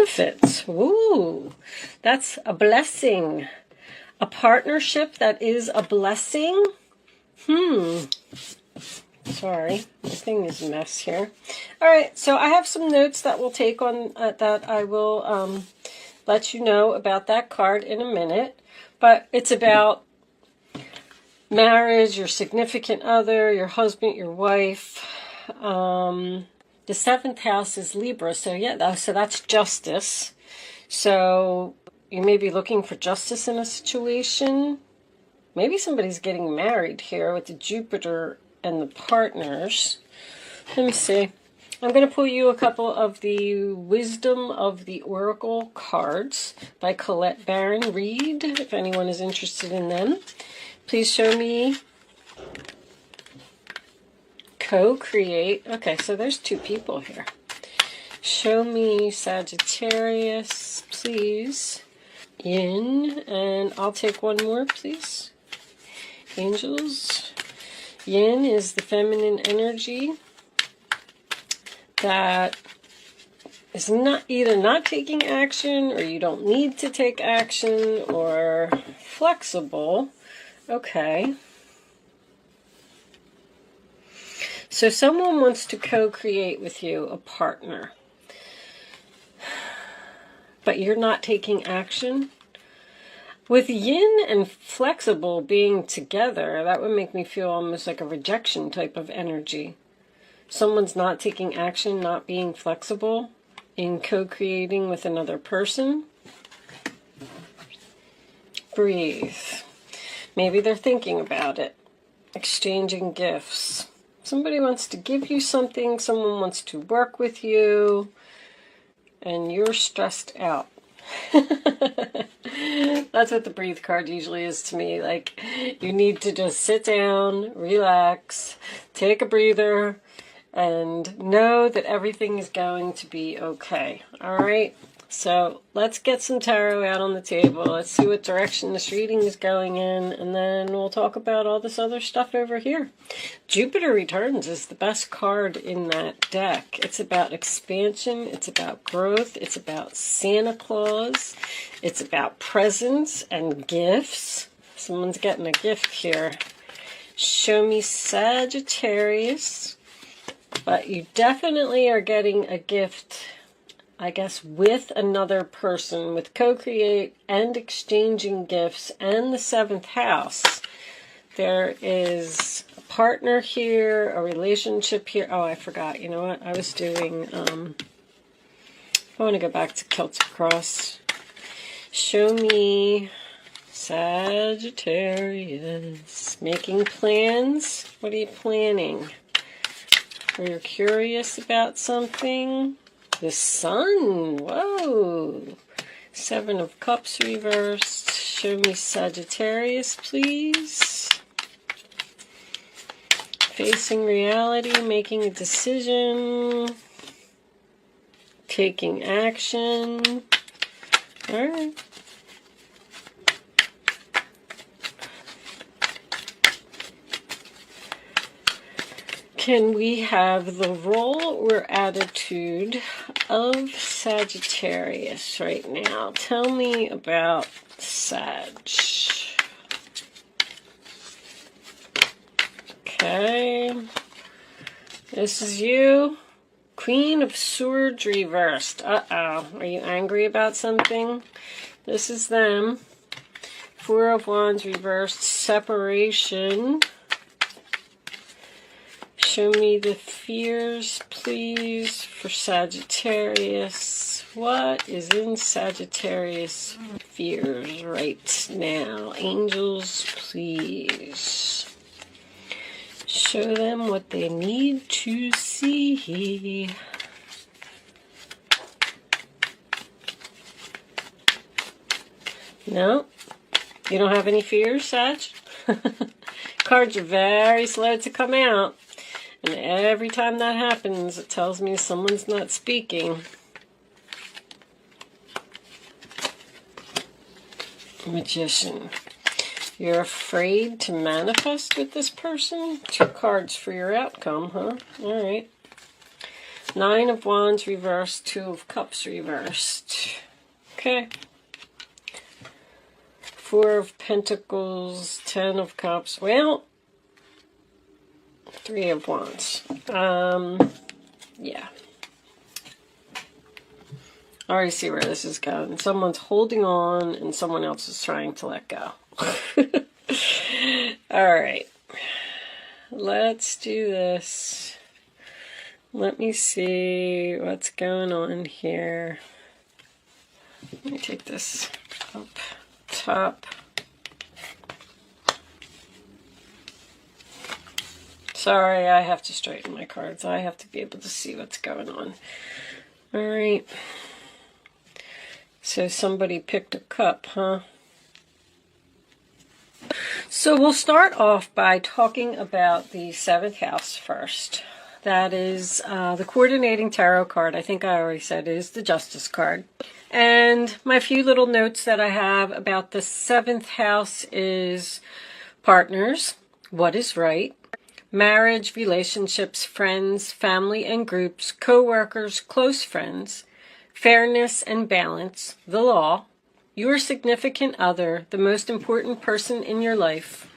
Benefits. Ooh, that's a blessing. A partnership that is a blessing. Sorry, this thing is a mess here. All right, so I have some notes that we'll take on that I will let you know about that card in a minute. But it's about marriage, your significant other, your husband, your wife. The 7th house is Libra, so yeah, so that's justice. So you may be looking for justice in a situation. Maybe somebody's getting married here with the Jupiter and the partners. Let me see. I'm going to pull you a couple of the Wisdom of the Oracle cards by Colette Baron Reed, if anyone is interested in them. Please show me co-create. Okay, so there's 2 people here. Show me Sagittarius, please. Yin, and I'll take one more, please. Angels. Yin is the feminine energy that is either not taking action, or you don't need to take action, or flexible. Okay. So someone wants to co-create with you, a partner, but you're not taking action. With yin and flexible being together, that would make me feel almost like a rejection type of energy. Someone's not taking action, not being flexible in co-creating with another person. Breathe. Maybe they're thinking about it. Exchanging gifts. Somebody wants to give you something, someone wants to work with you, and you're stressed out. That's what the breathe card usually is to me. Like, you need to just sit down, relax, take a breather, and know that everything is going to be okay. All right? So let's get some tarot out on the table. Let's see what direction this reading is going in, and then we'll talk about all this other stuff over here. Jupiter Returns is the best card in that deck. It's about expansion. It's about growth. It's about Santa Claus. It's about presents and gifts. Someone's getting a gift here. Show me Sagittarius. But you definitely are getting a gift, I guess, with another person, with co-create and exchanging gifts and the 7th house. There is a partner here, a relationship here. Oh, I forgot. You know what? I was doing, I want to go back to Celtic Cross. Show me Sagittarius. Making plans. What are you planning? Or you're curious about something? The Sun. Whoa. 7 of Cups reversed. Show me Sagittarius, please. Facing reality, making a decision, taking action. All right. Can we have the role or attitude of Sagittarius right now? Tell me about Sag. Okay. This is you. Queen of Swords reversed. Uh-oh. Are you angry about something? This is them. 4 of Wands reversed. Separation. Show me the fears, please, for Sagittarius. What is in Sagittarius' fears right now? Angels, please. Show them what they need to see. No? You don't have any fears, Sag? Cards are very slow to come out. And every time that happens, it tells me someone's not speaking. Magician. You're afraid to manifest with this person? 2 cards for your outcome, huh? All right. Nine of Wands reversed, Two of Cups reversed. Okay. Four of Pentacles, Ten of Cups. Well, Three of Wands. Yeah. I already see where this is going. Someone's holding on and someone else is trying to let go. All right. Let's do this. Let me see what's going on here. Let me take this up top. Sorry, I have to straighten my cards. I have to be able to see what's going on. All right. So somebody picked a cup, huh? So we'll start off by talking about the 7th house first. That is the coordinating tarot card. I think I already said it is the Justice card. And my few little notes that I have about the 7th house is partners, what is right, marriage, relationships, friends, family and groups, co-workers, close friends, fairness and balance, the law, your significant other, the most important person in your life,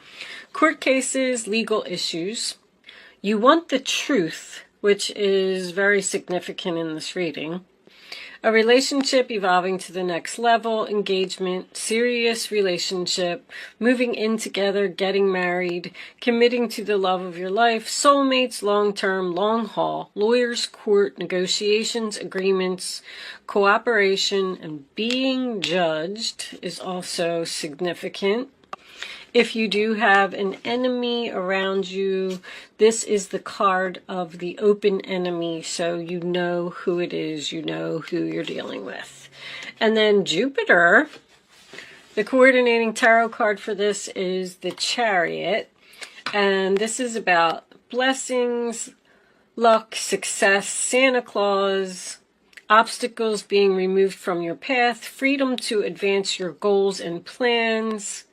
court cases, legal issues. You want the truth, which is very significant in this reading. A relationship evolving to the next level, engagement, serious relationship, moving in together, getting married, committing to the love of your life, soulmates, long-term, long haul, lawyers, court, negotiations, agreements, cooperation, and being judged is also significant. If you do have an enemy around you, this is the card of the open enemy, so you know who it is, you know who you're dealing with. And then Jupiter, the coordinating tarot card for this is the Chariot, and this is about blessings, luck, success, Santa Claus, obstacles being removed from your path, freedom to advance your goals and plans.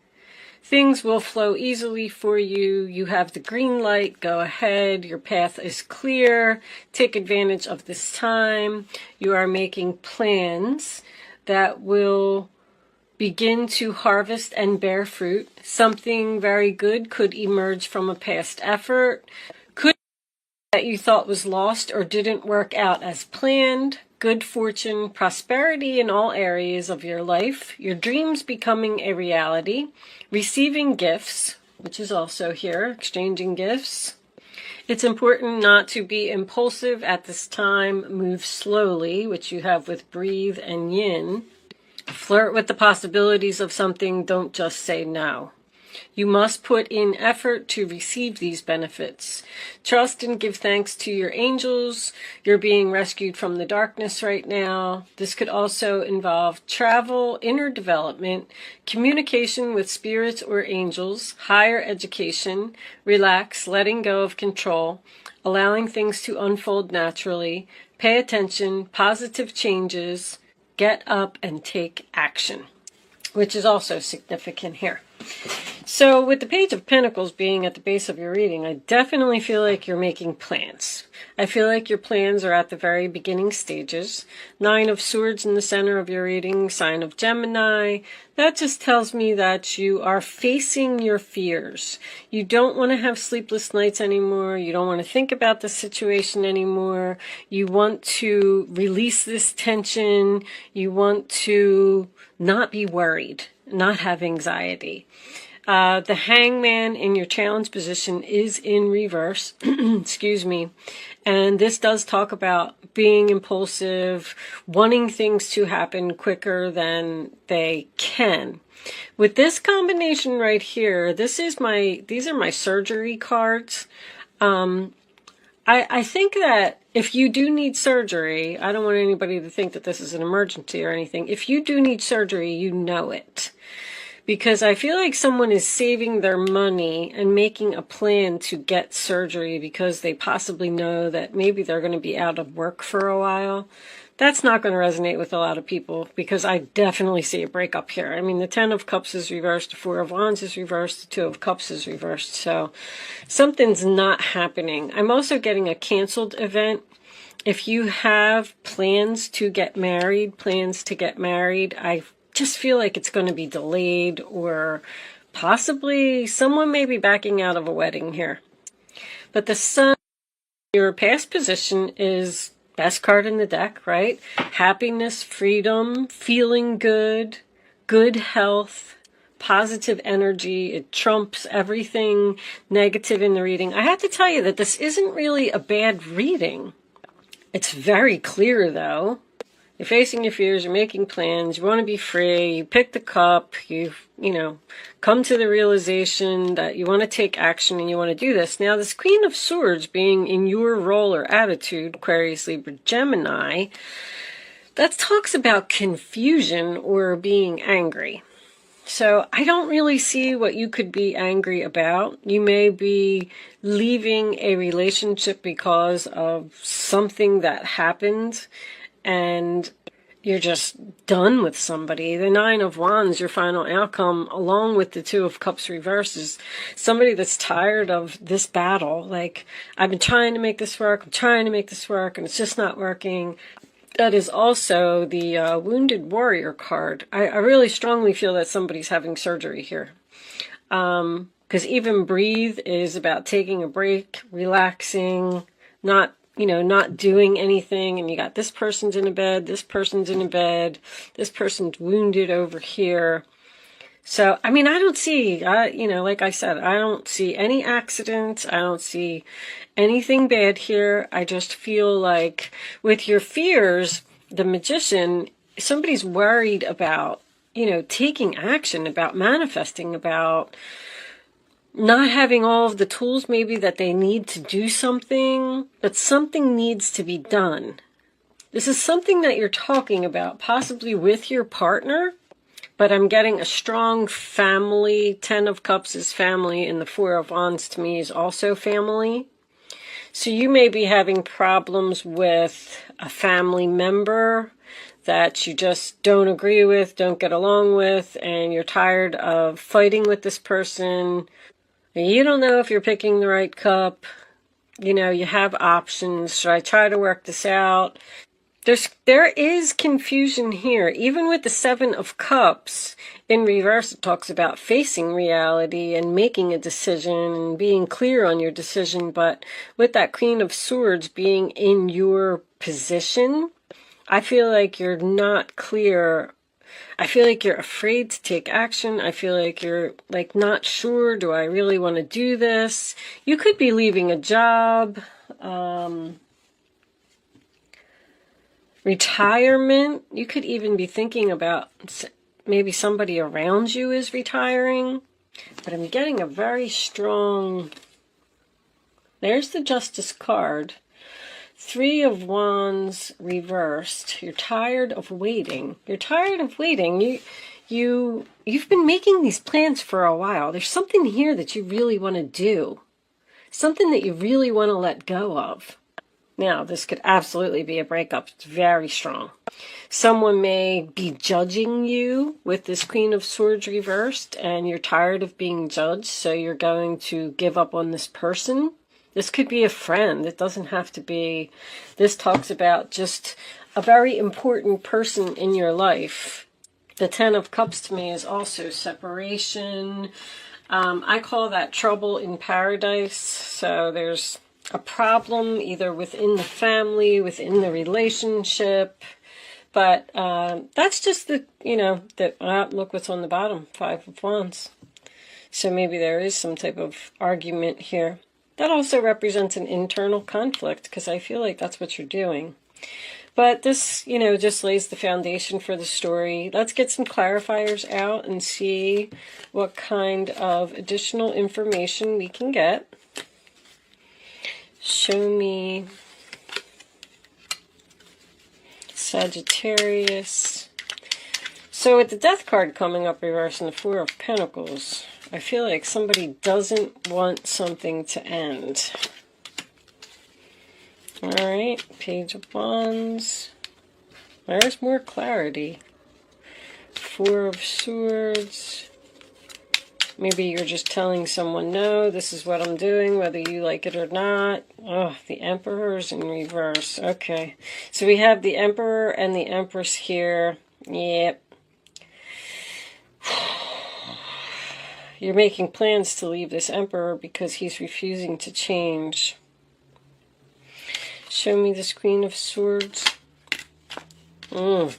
Things will flow easily for you. You have the green light. Go ahead. Your path is clear. Take advantage of this time. You are making plans that will begin to harvest and bear fruit. Something very good could emerge from a past effort. Could be that you thought was lost or didn't work out as planned. Good fortune, prosperity in all areas of your life, your dreams becoming a reality, receiving gifts, which is also here, exchanging gifts. It's important not to be impulsive at this time. Move slowly, which you have with breathe and yin. Flirt with the possibilities of something. Don't just say no. You must put in effort to receive these benefits. Trust and give thanks to your angels. You're being rescued from the darkness right now. This could also involve travel, inner development, communication with spirits or angels, higher education, relax, letting go of control, allowing things to unfold naturally, pay attention, positive changes, get up and take action, which is also significant here. So with the Page of Pentacles being at the base of your reading, I definitely feel like you're making plans. I feel like your plans are at the very beginning stages. Nine of Swords in the center of your reading, sign of Gemini. That just tells me that you are facing your fears. You don't want to have sleepless nights anymore. You don't want to think about the situation anymore. You want to release this tension. You want to not be worried, not have anxiety. The Hangman in your challenge position is in reverse, excuse me, and this does talk about being impulsive, wanting things to happen quicker than they can. With this combination right here, these are my surgery cards. I think that if you do need surgery, I don't want anybody to think that this is an emergency or anything. If you do need surgery, you know it. Because I feel like someone is saving their money and making a plan to get surgery because they possibly know that maybe they're going to be out of work for a while. That's not going to resonate with a lot of people because I definitely see a breakup here. I mean, the Ten of Cups is reversed, the Four of Wands is reversed, the Two of Cups is reversed. So something's not happening. I'm also getting a canceled event. If you have plans to get married, I just feel like it's going to be delayed, or possibly someone may be backing out of a wedding here. But the Sun, your past position, is best card in the deck, right? Happiness, freedom, feeling good, good health, positive energy. It trumps everything negative in the reading. I have to tell you that this isn't really a bad reading. It's very clear, though. You're facing your fears, you're making plans, you want to be free, you pick the cup, you've, come to the realization that you want to take action and you want to do this. Now, this Queen of Swords being in your role or attitude, Aquarius, Libra, Gemini, that talks about confusion or being angry. So I don't really see what you could be angry about. You may be leaving a relationship because of something that happened and you're just done with somebody. The Nine of Wands, your final outcome, along with the Two of Cups reverse, is somebody that's tired of this battle. Like, I've been trying to make this work, and it's just not working. That is also the Wounded Warrior card. I really strongly feel that somebody's having surgery here. Because even Breathe is about taking a break, relaxing, not doing anything. And you got this person's in a bed, this person's wounded over here. So, I don't see, like I said, I don't see any accidents. I don't see anything bad here. I just feel like with your fears, the Magician, somebody's worried about, taking action, about manifesting, about not having all of the tools maybe that they need to do something, but something needs to be done. This is something that you're talking about, possibly with your partner. But I'm getting a strong family. 10 of Cups is family, and the 4 of Wands to me is also family. So you may be having problems with a family member that you just don't agree with, don't get along with, and you're tired of fighting with this person. You don't know if you're picking the right cup. You have options. Should I try to work this out? There is confusion here. Even with the 7 of Cups in reverse, it talks about facing reality and making a decision and being clear on your decision. But with that Queen of Swords being in your position, I feel like you're not clear. I feel like you're afraid to take action. I feel like you're not sure. Do I really want to do this? You could be leaving a job. Retirement. You could even be thinking about maybe somebody around you is retiring. But I'm getting a very strong... There's the Justice card. 3 of Wands reversed. You're tired of waiting. You've been making these plans for a while. There's something here that you really want to do. Something that you really want to let go of. Now, this could absolutely be a breakup. It's very strong. Someone may be judging you with this Queen of Swords reversed, and you're tired of being judged, so you're going to give up on this person. This could be a friend. It doesn't have to be. This talks about just a very important person in your life. The 10 of Cups to me is also separation. I call that trouble in paradise. So there's a problem either within the family, within the relationship. But that's just look what's on the bottom, 5 of Wands. So maybe there is some type of argument here. That also represents an internal conflict, because I feel like that's what you're doing. But this, just lays the foundation for the story. Let's get some clarifiers out and see what kind of additional information we can get. Show me Sagittarius. So with the Death card coming up reverse and the 4 of Pentacles, I feel like somebody doesn't want something to end. Alright, Page of Wands. There's more clarity. 4 of Swords. Maybe you're just telling someone, no, this is what I'm doing, whether you like it or not. Oh, the Emperor's in reverse. Okay. So we have the Emperor and the Empress here. Yep. You're making plans to leave this Emperor because he's refusing to change. Show me this Queen of Swords. Ooh,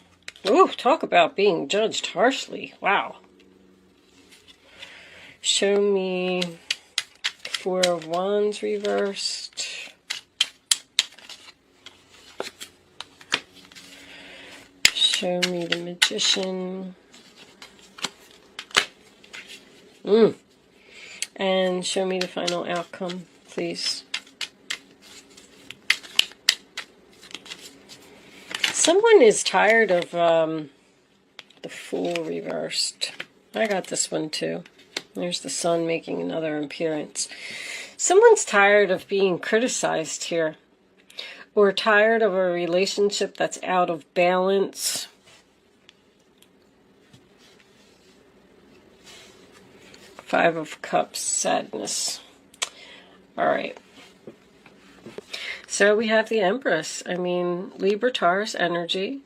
talk about being judged harshly. Wow. Show me Four of Wands reversed. Show me the Magician. And show me the final outcome, please. Someone is tired of the Fool reversed. I got this one too. There's the Sun making another appearance. Someone's tired of being criticized here, or tired of a relationship that's out of balance. Five of Cups, sadness. All right. So we have the Empress. I mean, Libra Taurus energy.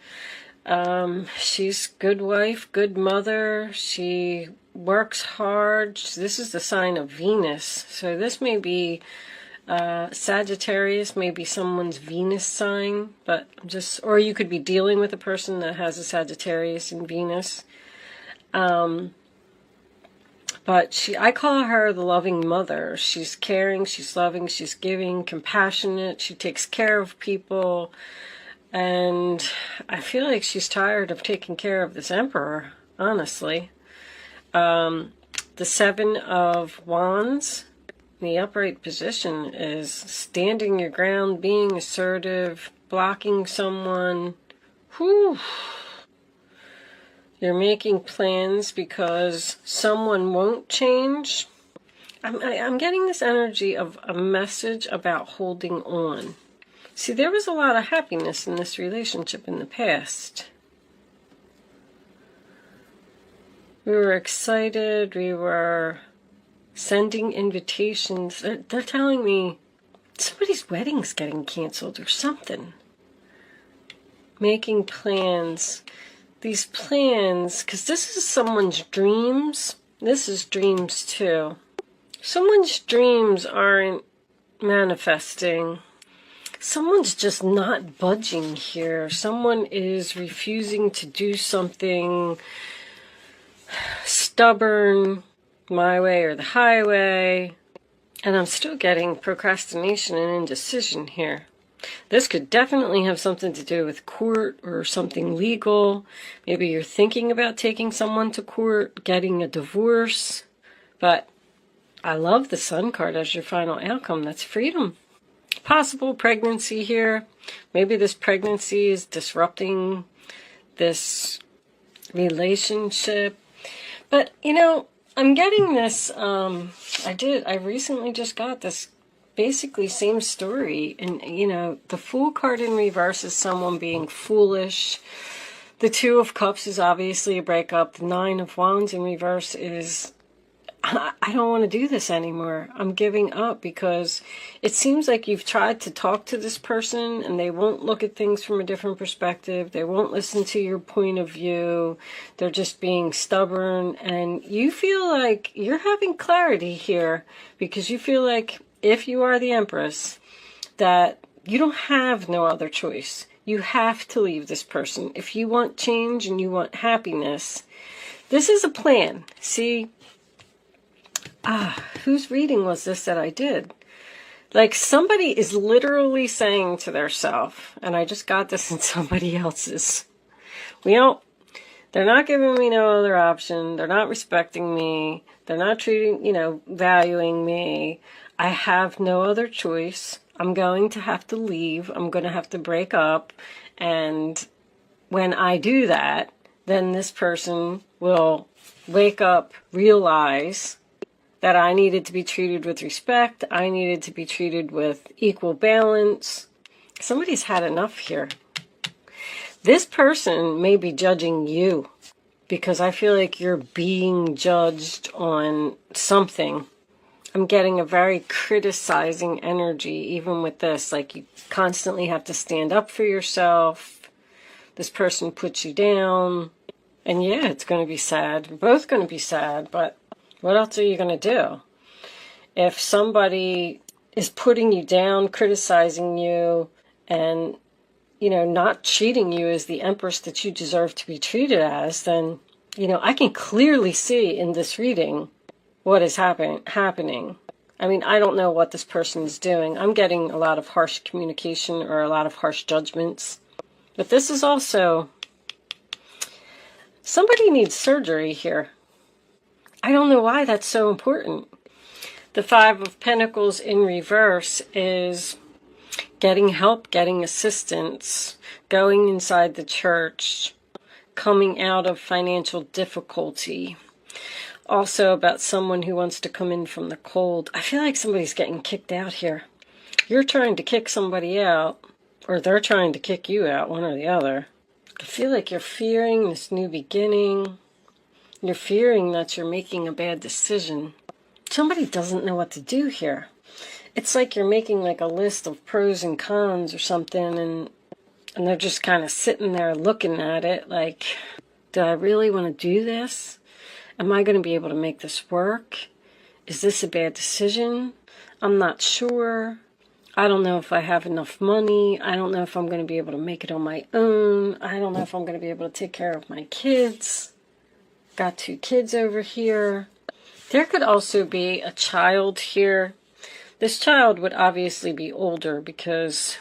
She's good wife, good mother. She works hard. This is the sign of Venus. So this may be Sagittarius, maybe someone's Venus sign, but just, or you could be dealing with a person that has a Sagittarius and Venus. But I call her the loving mother. She's caring, she's loving, she's giving, compassionate. She takes care of people. And I feel like she's tired of taking care of this Emperor, honestly. The Seven of Wands, the upright position, is standing your ground, being assertive, blocking someone. Whew. You're making plans because someone won't change. I'm getting this energy of a message about holding on. See, there was a lot of happiness in this relationship in the past. We were excited. We were sending invitations. They're telling me somebody's wedding's getting canceled or something. Making plans. These plans, because this is someone's dreams. This is dreams too. Someone's dreams aren't manifesting. Someone's just not budging here. Someone is refusing to do something, stubborn, my way or the highway. And I'm still getting procrastination and indecision here. This could definitely have something to do with court or something legal. Maybe you're thinking about taking someone to court, getting a divorce. But I love the Sun card as your final outcome. That's freedom. Possible pregnancy here. Maybe this pregnancy is disrupting this relationship. But, you know, I'm getting this, I recently just got this basically same story. And, you know, the Fool card in reverse is someone being foolish. The Two of Cups is obviously a breakup. The Nine of Wands in reverse is, I don't want to do this anymore. I'm giving up because it seems like you've tried to talk to this person and they won't look at things from a different perspective. They won't listen to your point of view. They're just being stubborn. And you feel like you're having clarity here because you feel like if you are the Empress, that you don't have no other choice. You have to leave this person. If you want change and you want happiness, this is a plan. See, whose reading was this that I did? Like somebody is literally saying to their self, and I just got this in somebody else's, well, they're not giving me no other option. They're not respecting me. They're not treating, valuing me. I have no other choice. I'm going to have to leave. I'm going to have to break up. And when I do that, then this person will wake up, realize that I needed to be treated with respect. I needed to be treated with equal balance. Somebody's had enough here. This person may be judging you. because I feel like you're being judged on something. I'm getting a very criticizing energy, even with this. Like, you constantly have to stand up for yourself. This person puts you down. And yeah, it's going to be sad. We're both going to be sad, but what else are you going to do? If somebody is putting you down, criticizing you, and, you know, not treating you as the empress that you deserve to be treated as, then, you know, I can clearly see in this reading what is happening. I mean, I don't know what this person is doing. I'm getting a lot of harsh communication or a lot of harsh judgments. But this is also, somebody needs surgery here. I don't know why that's so important. The Five of Pentacles in reverse is getting help, getting assistance, going inside the church, coming out of financial difficulty. Also about someone who wants to come in from the cold. I feel like somebody's getting kicked out here. You're trying to kick somebody out, or they're trying to kick you out, one or the other. I feel like you're fearing this new beginning. You're fearing that you're making a bad decision. Somebody doesn't know what to do here. It's like you're making like a list of pros and cons or something, and they're just kind of sitting there looking at it like, do I really want to do this? Am I going to be able to make this work? Is this a bad decision? I'm not sure. I don't know if I have enough money. I don't know if I'm going to be able to make it on my own. I don't know if I'm going to be able to take care of my kids. Got 2 kids over here. There could also be a child here. This child would obviously be older, because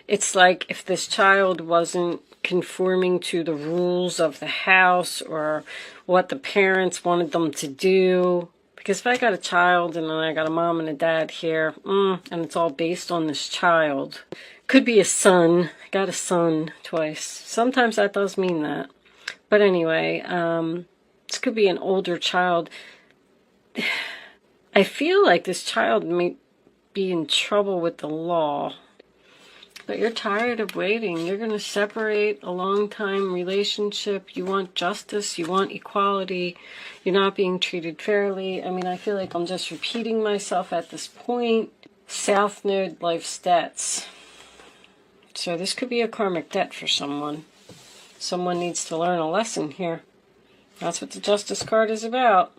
it's like if this child wasn't conforming to the rules of the house or what the parents wanted them to do. Because if I got a child and then I got a mom and a dad here, and it's all based on this child. Could be a son. I got a son twice. Sometimes that does mean that. But anyway, this could be an older child. I feel like this child may be in trouble with the law. But you're tired of waiting. You're going to separate a long-time relationship. You want justice. You want equality. You're not being treated fairly. I mean, I feel like I'm just repeating myself at this point. South Node, life's debts. So this could be a karmic debt for someone. Someone needs to learn a lesson here. That's what the Justice card is about.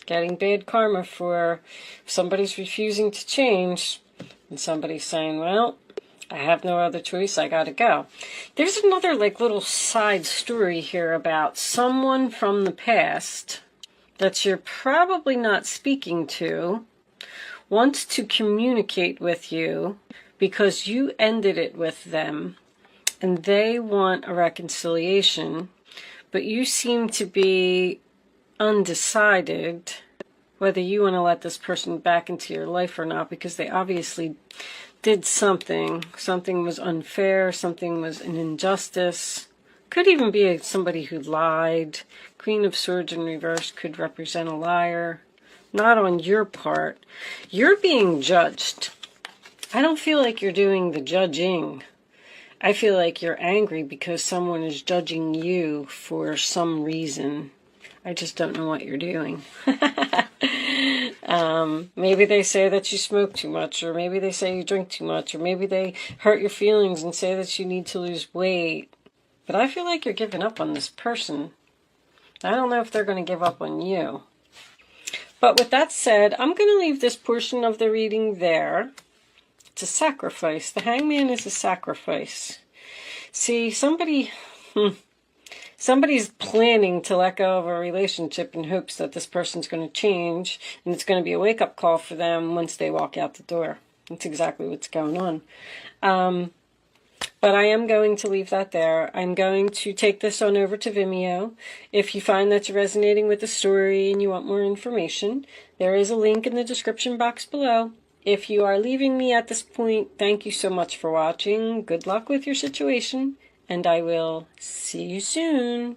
Getting bad karma for if somebody's refusing to change. And somebody's saying, well, I have no other choice, I gotta go. There's another like little side story here about someone from the past that you're probably not speaking to, wants to communicate with you because you ended it with them and they want a reconciliation, but you seem to be undecided whether you want to let this person back into your life or not, because they obviously did something. Something was unfair. Something was an injustice. Could even be somebody who lied. Queen of Swords in reverse could represent a liar. Not on your part. You're being judged. I don't feel like you're doing the judging. I feel like you're angry because someone is judging you for some reason. I just don't know what you're doing. Maybe they say that you smoke too much, or maybe they say you drink too much, or maybe they hurt your feelings and say that you need to lose weight. But I feel like you're giving up on this person. I don't know if they're going to give up on you. But with that said, I'm going to leave this portion of the reading there. It's a sacrifice. The Hangman is a sacrifice. See, somebody's planning to let go of a relationship in hopes that this person's going to change, and it's going to be a wake-up call for them once they walk out the door. That's exactly what's going on. But I am going to leave that there. I'm going to take this on over to Vimeo. If you find that you're resonating with the story and you want more information, there is a link in the description box below. If you are leaving me at this point, thank you so much for watching. Good luck with your situation, and I will see you soon.